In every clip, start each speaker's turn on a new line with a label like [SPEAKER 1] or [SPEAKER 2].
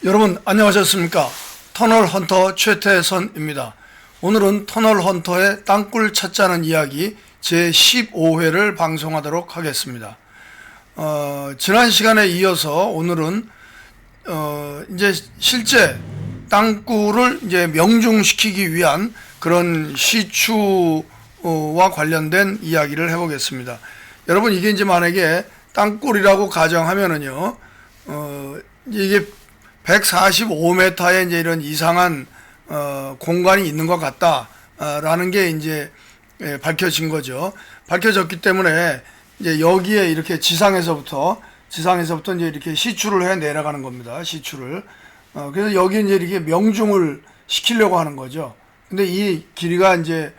[SPEAKER 1] 여러분 안녕하셨습니까? 터널 헌터 최태선입니다. 오늘은 터널 헌터의 땅굴 찾자는 이야기 제15회를 방송하도록 하겠습니다. 지난 시간에 이어서 오늘은 이제 실제 땅굴을 이제 명중시키기 위한 그런 시추와 관련된 이야기를 해보겠습니다. 여러분 이게 이제 만약에 땅굴이라고 가정하면은요, 이게 145m의 이제 이런 이상한 공간이 있는 것 같다라는 게 이제 밝혀진 거죠. 밝혀졌기 때문에 이제 여기에 이렇게 지상에서부터 이제 이렇게 시추를 해 내려가는 겁니다. 시추를. 그래서 여기 이제 이렇게 명중을 시키려고 하는 거죠. 근데 이 길이가 이제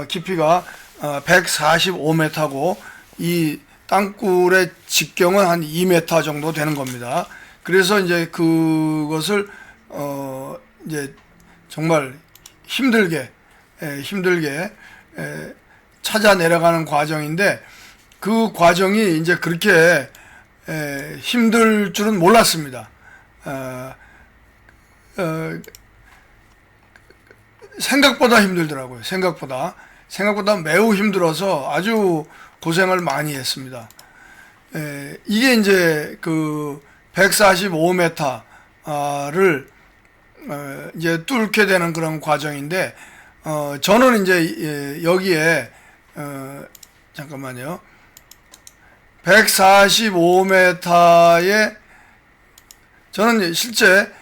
[SPEAKER 1] 깊이가 145m고 이 땅굴의 직경은 한 2m 정도 되는 겁니다. 그래서 이제 그것을 이제 정말 힘들게 찾아 내려가는 과정인데, 그 과정이 이제 그렇게 힘들 줄은 몰랐습니다. 생각보다 힘들더라고요. 생각보다 매우 힘들어서 아주 고생을 많이 했습니다. 이게 이제 그 145m를 이제 뚫게 되는 그런 과정인데, 저는 이제 여기에 잠깐만요. 145m에 저는 실제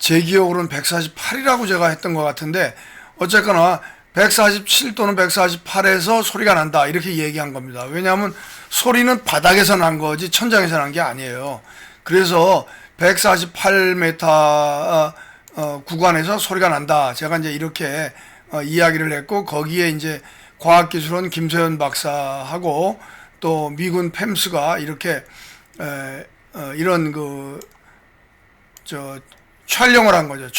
[SPEAKER 1] 제 기억으로는 148이라고 제가 했던 것 같은데, 어쨌거나 147 또는 148에서 소리가 난다 이렇게 얘기한 겁니다. 왜냐하면 소리는 바닥에서 난 거지 천장에서 난 게 아니에요. 그래서 148m 구간에서 소리가 난다, 제가 이제 이렇게 이야기를 했고, 거기에 이제 과학기술원 김세현 박사하고 또 미군 팸스가 이렇게 이런 촬영을 한 거죠.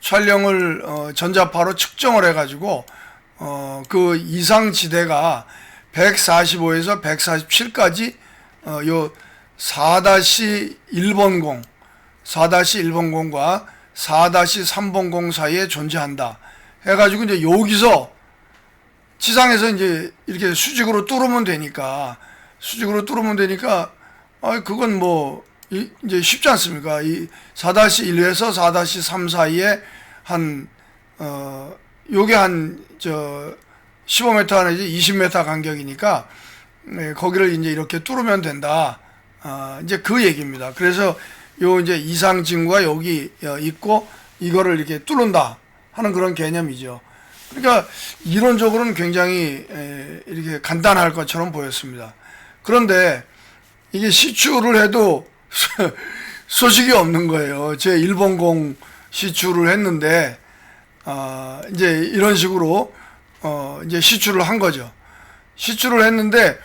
[SPEAKER 1] 촬영을 전자파로 측정을 해가지고 그 이상 지대가 145에서 147까지 요 4-1번공 4-1번공과 4-3번공 사이에 존재한다 해가지고, 이제 여기서 지상에서 이제 이렇게 수직으로 뚫으면 되니까 그건 뭐 이제 쉽지 않습니까? 이 4-1에서 4-3 사이에 요게 한 15m 내지 20m 간격이니까 거기를 이제 이렇게 뚫으면 된다. 이제 그 얘기입니다. 그래서 요 이제 이상 징후가 여기 있고 이거를 이렇게 뚫는다 하는 그런 개념이죠. 그러니까 이론적으로는 굉장히 이렇게 간단할 것처럼 보였습니다. 그런데 이게 시추를 해도 소식이 없는 거예요. 제 1번공 시추를 했는데 이제 이런 식으로 이제 시추를 한 거죠. 시추를 했는데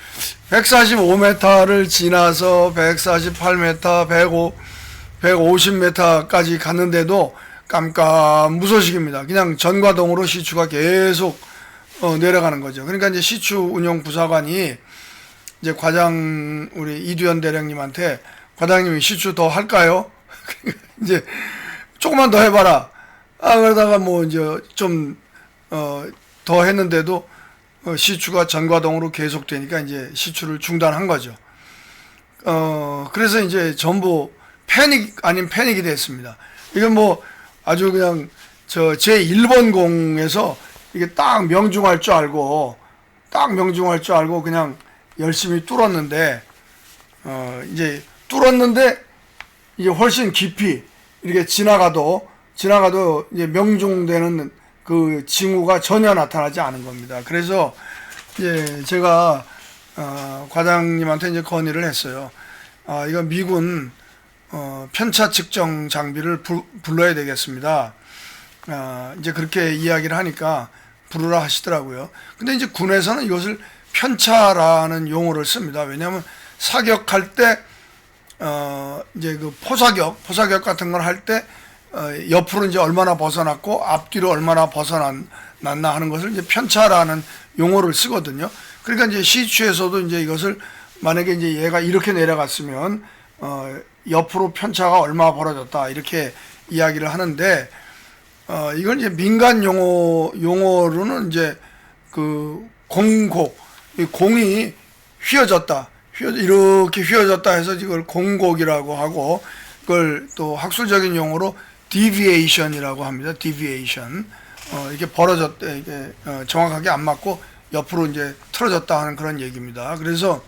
[SPEAKER 1] 145m를 지나서 148m, 150m까지 갔는데도 깜깜무소식입니다. 그냥 전과동으로 시추가 계속 내려가는 거죠. 그러니까 이제 시추 운영 부사관이 이제 과장 우리 이두현 대령님한테, 과장님이 시추 더 할까요? 이제 조금만 더 해봐라. 그러다가 뭐 이제 좀 더 했는데도 시추가 전과동으로 계속되니까 이제 시추를 중단한 거죠. 그래서 이제 전부 패닉 아닌 패닉이 됐습니다. 이건 뭐 아주 그냥 제 1번 공에서 이게 딱 명중할 줄 알고 그냥 열심히 뚫었는데, 이제 이제 훨씬 깊이 이렇게 지나가도 이제 명중되는 그 징후가 전혀 나타나지 않은 겁니다. 그래서 이제 제가 과장님한테 이제 건의를 했어요. 이거 미군 편차 측정 장비를 불러야 되겠습니다. 이제 그렇게 이야기를 하니까 부르라 하시더라고요. 근데 이제 군에서는 이것을 편차라는 용어를 씁니다. 왜냐하면 사격할 때 이제 그 포사격 같은 걸 할 때 옆으로 이제 얼마나 벗어났고 앞뒤로 얼마나 벗어났나 하는 것을 이제 편차라는 용어를 쓰거든요. 그러니까 이제 시추에서도 이제 이것을 만약에 이제 얘가 이렇게 내려갔으면 옆으로 편차가 얼마 벌어졌다 이렇게 이야기를 하는데 이건 이제 민간 용어로는 이제 그 공곡, 이 공이 휘어졌다, 이렇게 휘어졌다 해서 이걸 공곡이라고 하고, 그걸 또 학술적인 용어로 deviation이라고 합니다. deviation. 이게 벌어졌다, 이게 정확하게 안 맞고 옆으로 이제 틀어졌다 하는 그런 얘기입니다. 그래서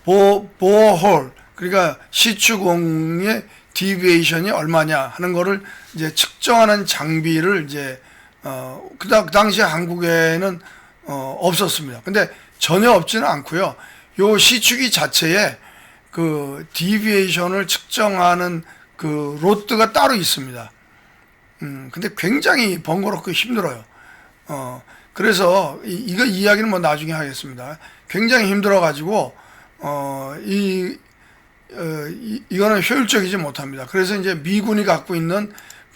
[SPEAKER 1] 보어홀, 그러니까 시추공의 디비에이션이 얼마냐 하는 거를 이제 측정하는 장비를 이제 그 당시에 한국에는 없었습니다. 근데 전혀 없지는 않고요. 요 시추기 자체에 그 디비에이션을 측정하는 그 로드가 따로 있습니다. 근데 굉장히 번거롭고 힘들어요. 그래서 이거 이야기는 뭐 나중에 하겠습니다. 굉장히 힘들어가지고 이거는 효율적이지 못합니다. 그래서 이제 미군이 갖고 있는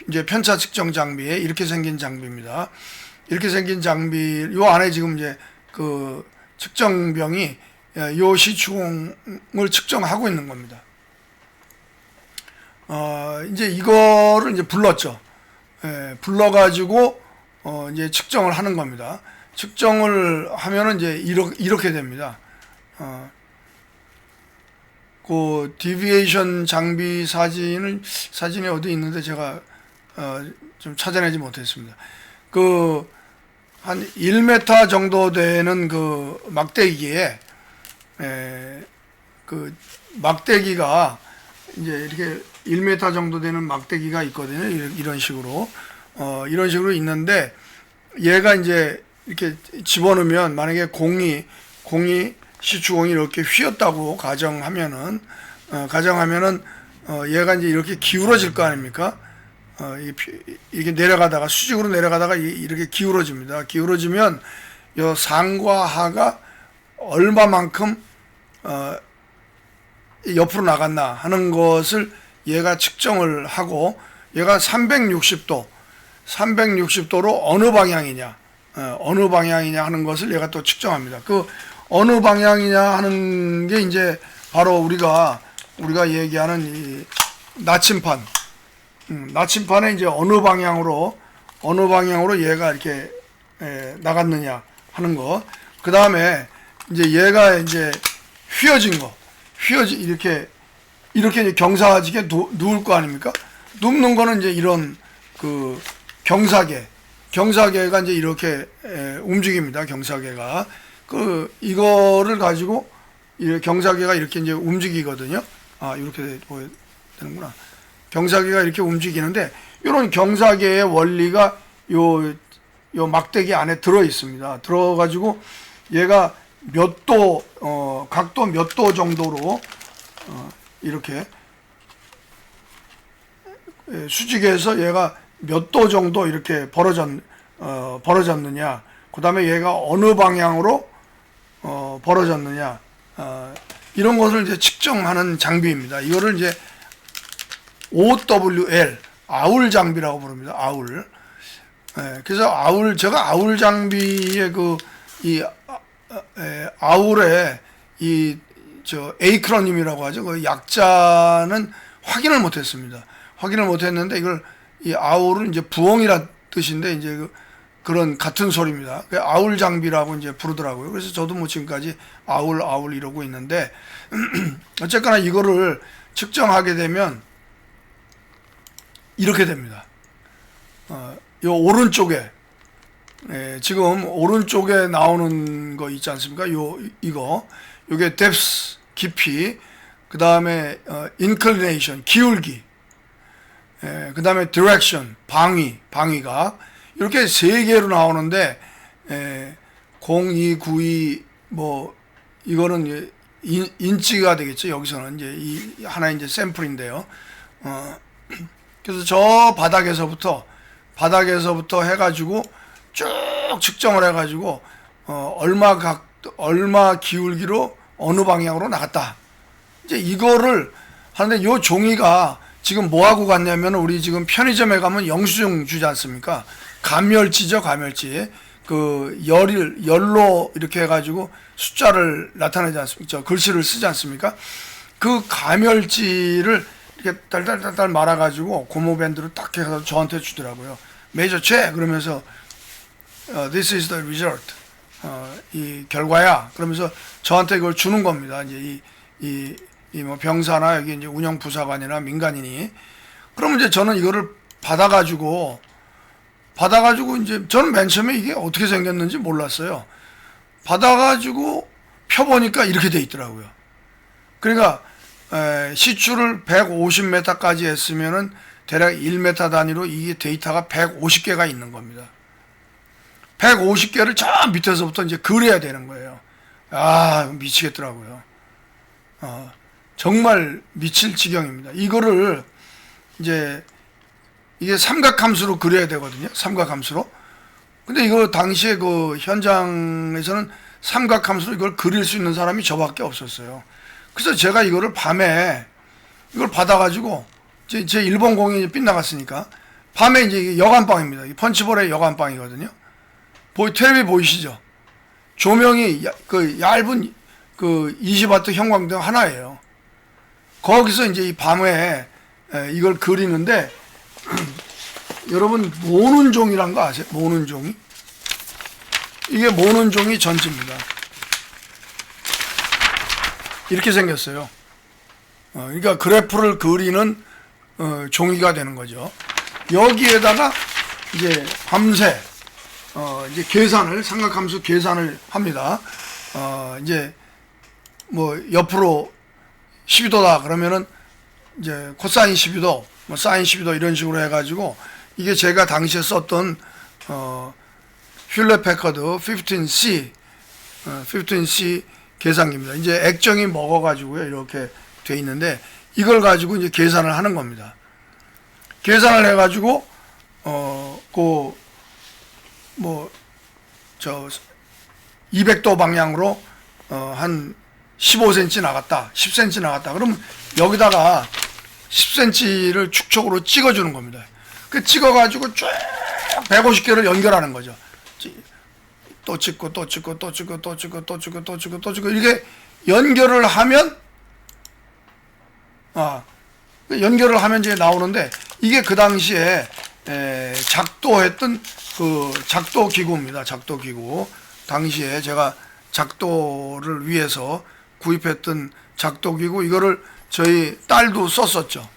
[SPEAKER 1] 이제 편차 측정 장비에 이렇게 생긴 장비입니다. 이렇게 생긴 장비, 요 안에 지금 이제 그 측정병이 요 시추공을 측정하고 있는 겁니다. 이제 이거를 이제 불렀죠. 불러가지고 이제 측정을 하는 겁니다. 측정을 하면은 이제 이렇게 됩니다. 그 디비에이션 장비 사진이 어디 있는데 제가 좀 찾아내지 못했습니다. 그 한 1m 정도 되는 그 막대기에 그 막대기가 이제 이렇게 1m 정도 되는 막대기가 있거든요. 이런 식으로 있는데, 얘가 이제 이렇게 집어넣으면, 만약에 공이 시추공이 이렇게 휘었다고 가정하면은 얘가 이제 이렇게 기울어질 거 아닙니까? 이게 내려가다가, 수직으로 내려가다가 이렇게 기울어집니다. 기울어지면 요 상과 하가 얼마만큼 옆으로 나갔나 하는 것을 얘가 측정을 하고, 얘가 360도로 어느 방향이냐 하는 것을 얘가 또 측정합니다. 그 어느 방향이냐 하는 게 이제 바로 우리가 얘기하는 이 나침판, 나침판에 이제 어느 방향으로 얘가 이렇게 나갔느냐 하는 거. 그 다음에 이제 얘가 이제 이렇게 이제 경사지게 누울 거 아닙니까? 눕는 거는 이제 이런 그 경사계가 이제 이렇게 움직입니다. 경사계가 이거를 가지고 경사계가 이렇게 이제 움직이거든요. 이렇게 보여야 되는구나. 경사계가 이렇게 움직이는데, 이런 경사계의 원리가 요 막대기 안에 들어 있습니다. 들어가지고 얘가 각도 몇 도 정도로 이렇게 수직에서 얘가 몇 도 정도 이렇게 벌어졌느냐, 그 다음에 얘가 어느 방향으로 벌어졌느냐, 이런 것을 이제 측정하는 장비입니다. 이거를 이제 OWL, 아울 장비라고 부릅니다. 아울. 그래서 제가 아울 장비의 아울의 에이크로님이라고 하죠. 그 약자는 확인을 못했습니다. 확인을 못했는데, 이 아울은 이제 부엉이란 뜻인데, 이제 그런 같은 소리입니다. 아울 장비라고 이제 부르더라고요. 그래서 저도 뭐 지금까지 아울 이러고 있는데, 어쨌거나 이거를 측정하게 되면 이렇게 됩니다. 요 오른쪽에, 지금 오른쪽에 나오는 거 있지 않습니까? 요게 depth, 깊이, 그 다음에 inclination, 기울기, 그 다음에 direction, 방위각, 이렇게 세 개로 나오는데, 0292, 이거는 인치가 되겠죠. 여기서는 이제 하나의 이제 샘플인데요. 그래서 저 바닥에서부터 해가지고 쭉 측정을 해가지고, 얼마 기울기로 어느 방향으로 나갔다. 이제 이거를 하는데, 요 종이가 지금 뭐 하고 갔냐면, 우리 지금 편의점에 가면 영수증 주지 않습니까? 감멸지죠, 감멸지. 열로 이렇게 해가지고 숫자를 나타내지 않습니까? 글씨를 쓰지 않습니까? 그 가멸지를 이렇게 딸딸딸딸 말아가지고 고무밴드로 딱 해서 저한테 주더라고요. 메이저 최 그러면서 this is the result. 이 결과야. 그러면서 저한테 이걸 주는 겁니다. 이제 이 뭐 병사나 여기 이제 운영부사관이나 민간인이. 그러면 이제 저는 이거를 받아가지고 이제 저는 맨 처음에 이게 어떻게 생겼는지 몰랐어요. 받아가지고 펴보니까 이렇게 돼 있더라고요. 그러니까 시추를 150m까지 했으면은 대략 1m 단위로 이 데이터가 150개가 있는 겁니다. 150개를 저 밑에서부터 이제 그려야 되는 거예요. 아, 미치겠더라고요. 정말 미칠 지경입니다. 이거를 이제 이게 삼각함수로 그려야 되거든요. 삼각함수로. 근데 이거 당시에 그 현장에서는 삼각함수로 이걸 그릴 수 있는 사람이 저밖에 없었어요. 그래서 제가 이거를 밤에 이걸 받아가지고 제 일본 공연이 빗나갔으니까 밤에 이제 여관방입니다. 펀치볼의 여관방이거든요. 텔레비 보이시죠? 조명이 그 얇은 그 20W 형광등 하나예요. 거기서 이제 이 밤에 이걸 그리는데 여러분 모는 종이란 거 아세요? 모는 종이? 이게 모는 종이 전지입니다. 이렇게 생겼어요. 그러니까 그래프를 그리는 종이가 되는 거죠. 여기에다가 이제 밤새 이제 계산을 삼각함수 계산을 합니다. 이제 뭐 옆으로 12도다 그러면은 이제 코사인 12도, 뭐 사인 12도 이런 식으로 해가지고 이게 제가 당시에 썼던 ���렛 패커드 15C 15C 계산기입니다. 이제 액정이 먹어가지고요 이렇게 돼 있는데 이걸 가지고 이제 계산을 하는 겁니다. 계산을 해가지고 뭐 저 200도 방향으로 한 15cm 나갔다, 10cm 나갔다. 그럼 여기다가 10cm를 축척으로 찍어주는 겁니다. 그 찍어가지고 쭉 150개를 연결하는 거죠. 또 찍고 또 찍고 또 찍고 또 찍고 또 찍고 또 찍고 또 찍고 이렇게 연결을 하면 연결을 하면 이제 나오는데 이게 그 당시에 작도했던 그 작도 기구입니다. 작도 기구. 당시에 제가 작도를 위해서 구입했던 작도 기구 이거를 저희 딸도 썼었죠.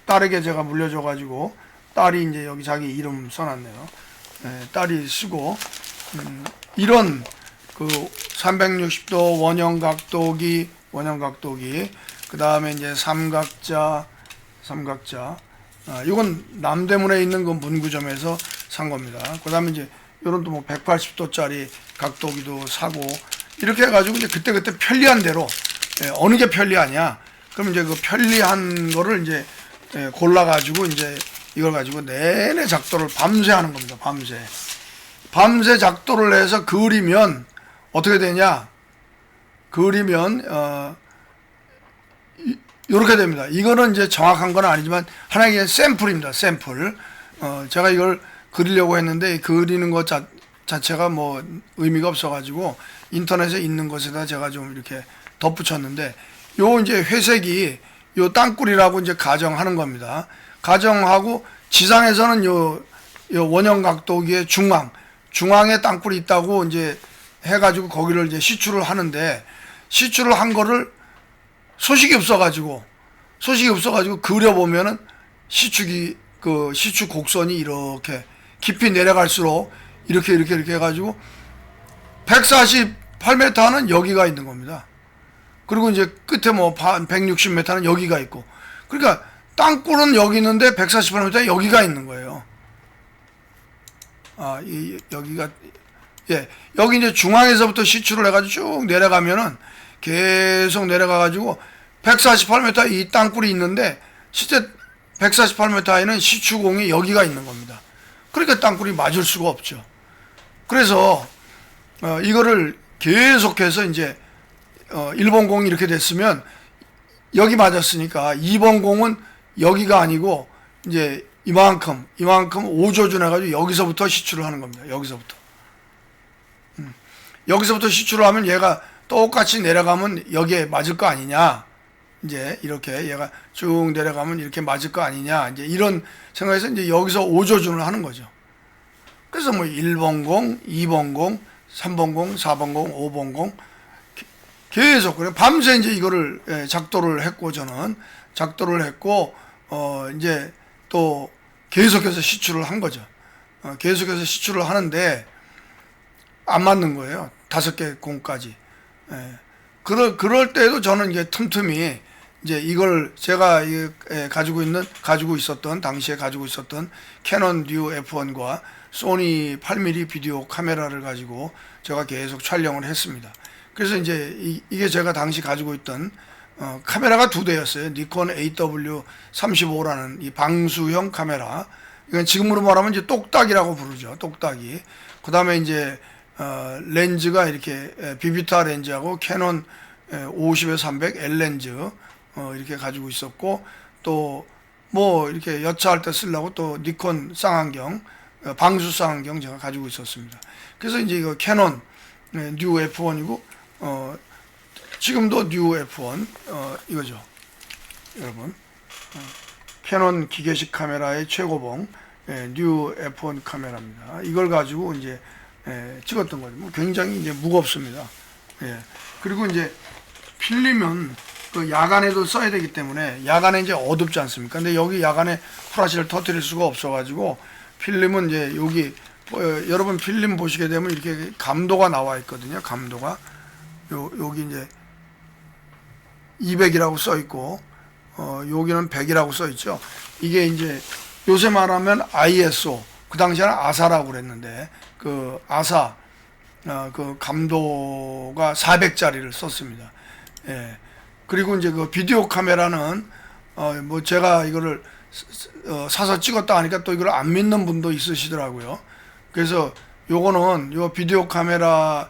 [SPEAKER 1] 딸에게 제가 물려줘가지고 딸이 이제 여기 자기 이름 써놨네요. 딸이 쓰고 이런 그 360도 원형 각도기 그 다음에 이제 삼각자 이건 남대문에 있는 그 문구점에서 산 겁니다. 그 다음에 이제 요런 또 뭐 180도짜리 각도기도 사고 이렇게 해가지고 이제 그때 편리한 대로 어느 게 편리하냐 그럼 이제 그 편리한 거를 이제 골라가지고 이제 이걸 가지고 내내 작도를 밤새 하는 겁니다. 밤새 작도를 해서 그리면 어떻게 되냐? 그리면 이렇게 됩니다. 이거는 이제 정확한 건 아니지만 하나의 샘플입니다. 샘플. 제가 이걸 그리려고 했는데 그리는 것 자체가 뭐 의미가 없어가지고 인터넷에 있는 것에다 제가 좀 이렇게 덧붙였는데 요 이제 회색이 요 땅굴이라고 이제 가정하는 겁니다. 가정하고 지상에서는 요 원형 각도기의 중앙에 땅굴이 있다고 이제 해가지고 거기를 이제 시추를 하는데 시추를 한 거를 소식이 없어가지고 그려보면은 시추 곡선이 이렇게 깊이 내려갈수록 이렇게 해가지고 148m는 여기가 있는 겁니다. 그리고 이제 끝에 뭐 160m는 여기가 있고 그러니까 땅굴은 여기 있는데 148m에 여기가 있는 거예요. 여기가 여기 이제 중앙에서부터 시추를 해가지고 쭉 내려가면은 계속 내려가가지고 148m 이 땅굴이 있는데 실제 148m에는 시추공이 여기가 있는 겁니다. 그러니까 땅굴이 맞을 수가 없죠. 그래서 이거를 계속해서 이제 1번 공이 이렇게 됐으면 여기 맞았으니까 2번 공은 여기가 아니고 이제 이만큼 5조준 해가지고 여기서부터 시추를 하는 겁니다. 여기서부터 시추를 하면 얘가 똑같이 내려가면 여기에 맞을 거 아니냐. 이제 이렇게 얘가 쭉 내려가면 이렇게 맞을 거 아니냐. 이제 이런 생각에서 이제 여기서 오조준을 하는 거죠. 그래서 뭐 1번 공, 2번 공, 3번 공, 4번 공, 5번 공 계속 그래 밤새 이제 이거를 작도를 했고 저는 작도를 했고 이제 또 계속해서 시추를 한 거죠. 계속해서 시추를 하는데 안 맞는 거예요. 5개 공까지. 그럴 때에도 저는 이제 틈틈이 이제 이걸 제가 가지고 있었던 당시에 가지고 있었던 캐논 듀 F1과 소니 8mm 비디오 카메라를 가지고 제가 계속 촬영을 했습니다. 그래서 이제 이게 제가 당시 가지고 있던 카메라가 2대였어요. 니콘 AW35라는 이 방수형 카메라. 이건 지금으로 말하면 이제 똑딱이라고 부르죠. 똑딱이. 그 다음에 이제 렌즈가 이렇게 비비타 렌즈하고 캐논 50-300 L 렌즈 이렇게 가지고 있었고 또 뭐 이렇게 여차할 때 쓰려고 또 니콘 쌍안경 방수 쌍안경 제가 가지고 있었습니다. 그래서 이제 이거 캐논 뉴 F1이고 지금도 뉴 F1 이거죠. 여러분 캐논 기계식 카메라의 최고봉 뉴 F1 카메라입니다. 이걸 가지고 이제 찍었던 거죠. 뭐 굉장히 이제 무겁습니다. 그리고 이제 필름은 그 야간에도 써야 되기 때문에 야간에 이제 어둡지 않습니까? 근데 여기 야간에 프라시를 터뜨릴 수가 없어가지고 필름은 이제 여기 여러분 필름 보시게 되면 이렇게 감도가 나와 있거든요. 감도가 여기 이제 200이라고 써 있고 여기는 100이라고 써 있죠. 이게 이제 요새 말하면 ISO 그 당시에는 아사라고 그랬는데 그 아사 그 감도가 400짜리를 썼습니다. 그리고 이제 그 비디오 카메라는 뭐 제가 이거를 사서 찍었다 하니까 또 이걸 안 믿는 분도 있으시더라고요. 그래서 요거는 요 비디오 카메라의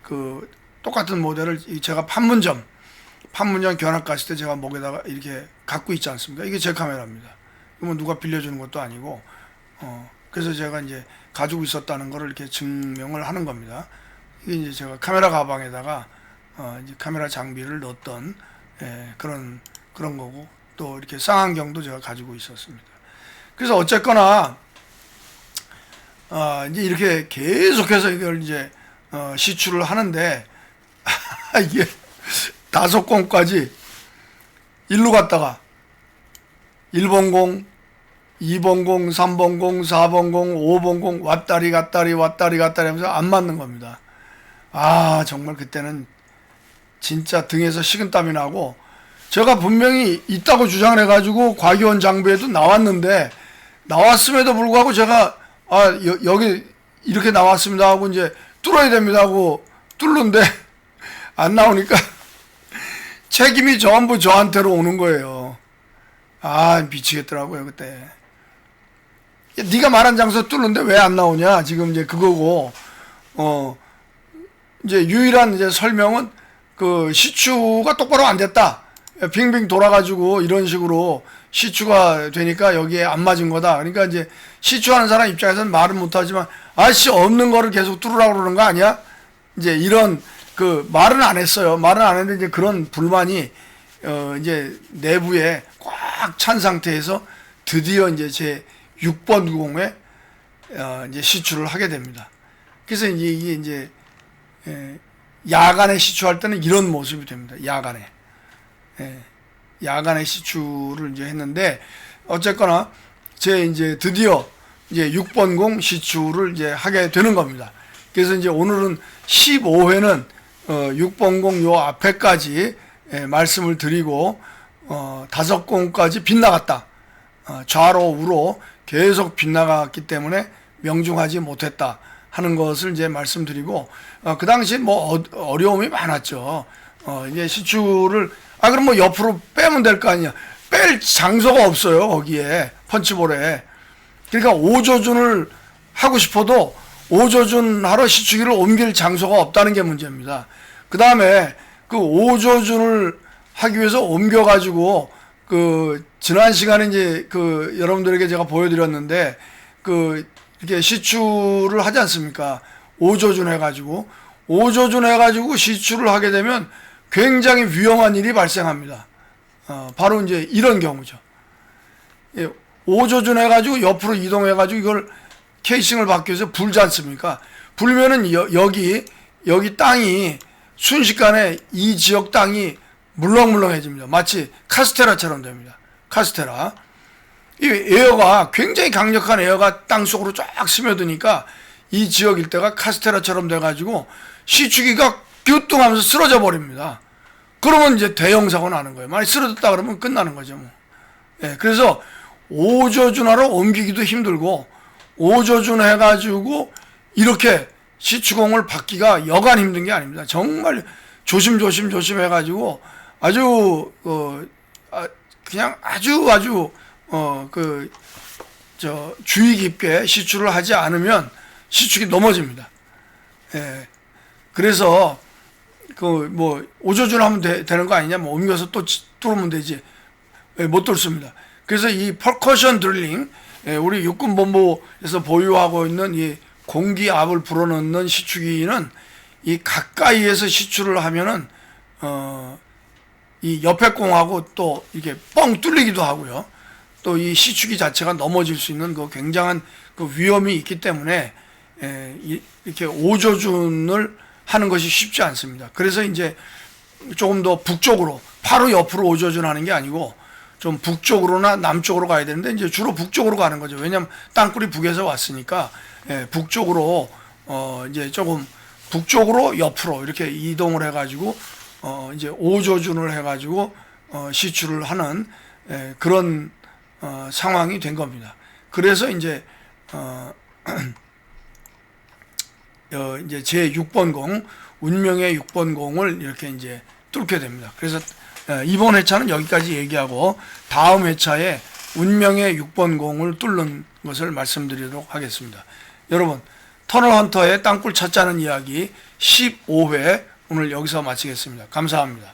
[SPEAKER 1] 그 똑같은 모델을 제가 판문점 견학 갔을 때 제가 목에다가 이렇게 갖고 있지 않습니까? 이게 제 카메라입니다. 이건 누가 빌려주는 것도 아니고 그래서 제가 이제 가지고 있었다는 거를 이렇게 증명을 하는 겁니다. 이게 이제 제가 카메라 가방에다가 이제 카메라 장비를 넣었던 그런 거고 또 이렇게 쌍안경도 제가 가지고 있었습니다. 그래서 어쨌거나 이제 이렇게 계속해서 이걸 이제 시추를 하는데 이게 5공까지 일로 갔다가 1번 공, 2번 공, 3번 공, 4번 공, 5번 공 왔다리 갔다리 하면서 안 맞는 겁니다. 정말 그때는 진짜 등에서 식은땀이 나고 제가 분명히 있다고 주장을 해가지고 과기원 장부에도 나왔는데 나왔음에도 불구하고 제가 여기 이렇게 나왔습니다 하고 이제 뚫어야 됩니다 하고 뚫는데 안 나오니까 책임이 전부 저한테로 오는 거예요. 미치겠더라고요 그때. 네가 말한 장소 뚫는데 왜 안 나오냐 지금 이제 그거고 이제 유일한 이제 설명은 그 시추가 똑바로 안 됐다. 빙빙 돌아가지고 이런 식으로 시추가 되니까 여기에 안 맞은 거다. 그러니까 이제 시추하는 사람 입장에서는 말은 못하지만 없는 거를 계속 뚫으라고 그러는 거 아니야? 이제 이런 그 말은 안 했어요. 말은 안 했는데 이제 그런 불만이 이제 내부에 꽉 찬 상태에서 드디어 이제 제 6번 구공에 이제 시추를 하게 됩니다. 그래서 이제 이게 이제 야간에 시추할 때는 이런 모습이 됩니다. 야간에 시추를 이제 했는데 어쨌거나 이제 드디어 이제 6번 공 시추를 이제 하게 되는 겁니다. 그래서 이제 오늘은 15회는 6번 공 요 앞에까지 말씀을 드리고 5공까지 빗나갔다. 좌로 우로 계속 빗나갔기 때문에 명중하지 못했다 하는 것을 이제 말씀드리고 그 당시 뭐 어려움이 많았죠. 이제 시추를 그럼 뭐 옆으로 빼면 될 거 아니야. 뺄 장소가 없어요 거기에 펀치볼에. 그러니까 5조준을 하고 싶어도 5조준 하러 시추기를 옮길 장소가 없다는 게 문제입니다. 그 다음에 그 5조준을 하기 위해서 옮겨가지고 지난 시간에 이제 여러분들에게 제가 보여드렸는데 이렇게 시추를 하지 않습니까? 5조준 해가지고 오조준 해가지고 시추를 하게 되면 굉장히 위험한 일이 발생합니다. 바로 이제 이런 경우죠. 예, 오조준 해가지고 옆으로 이동해가지고 이걸 케이싱을 바뀌어서 불지 않습니까? 불면은 여기 땅이 순식간에 이 지역 땅이 물렁물렁해집니다. 마치 카스테라처럼 됩니다. 카스테라. 이 에어가 굉장히 강력한 에어가 땅 속으로 쫙 스며드니까 이 지역 일대가 카스테라처럼 돼가지고 시추기가 뷰뚱하면서 쓰러져 버립니다. 그러면 이제 대형 사고 나는 거예요. 만약 쓰러졌다 그러면 끝나는 거죠. 뭐. 예, 그래서 오조준하러 옮기기도 힘들고 오조준 해가지고 이렇게 시추공을 받기가 여간 힘든 게 아닙니다. 정말 조심조심 해가지고 아주 그냥 아주 주의 깊게 시추를 하지 않으면 시축이 넘어집니다. 예. 그래서 오조준 하면 되는 거 아니냐? 뭐 옮겨서 또 뚫으면 되지. 예, 못 뚫습니다. 그래서 이 퍼커션 드릴링, 우리 육군본부에서 보유하고 있는 이 공기압을 불어넣는 시추기는 이 가까이에서 시추를 하면은 이 옆에 공하고 또 이게 뻥 뚫리기도 하고요. 또 이 시추기 자체가 넘어질 수 있는 그 굉장한 그 위험이 있기 때문에 이렇게 오조준을 하는 것이 쉽지 않습니다. 그래서 이제 조금 더 북쪽으로 바로 옆으로 오조준 하는 게 아니고 좀 북쪽으로나 남쪽으로 가야 되는데 이제 주로 북쪽으로 가는 거죠. 왜냐하면 땅굴이 북에서 왔으니까 북쪽으로 이제 조금 북쪽으로 옆으로 이렇게 이동을 해가지고 이제 오조준을 해가지고 시추를 하는 그런 상황이 된 겁니다. 그래서 이제 이제 제 6번 공 운명의 6번 공을 이렇게 이제 뚫게 됩니다. 그래서 이번 회차는 여기까지 얘기하고 다음 회차에 운명의 6번 공을 뚫는 것을 말씀드리도록 하겠습니다. 여러분, 터널 헌터의 땅굴 찾자는 이야기 15회 오늘 여기서 마치겠습니다. 감사합니다.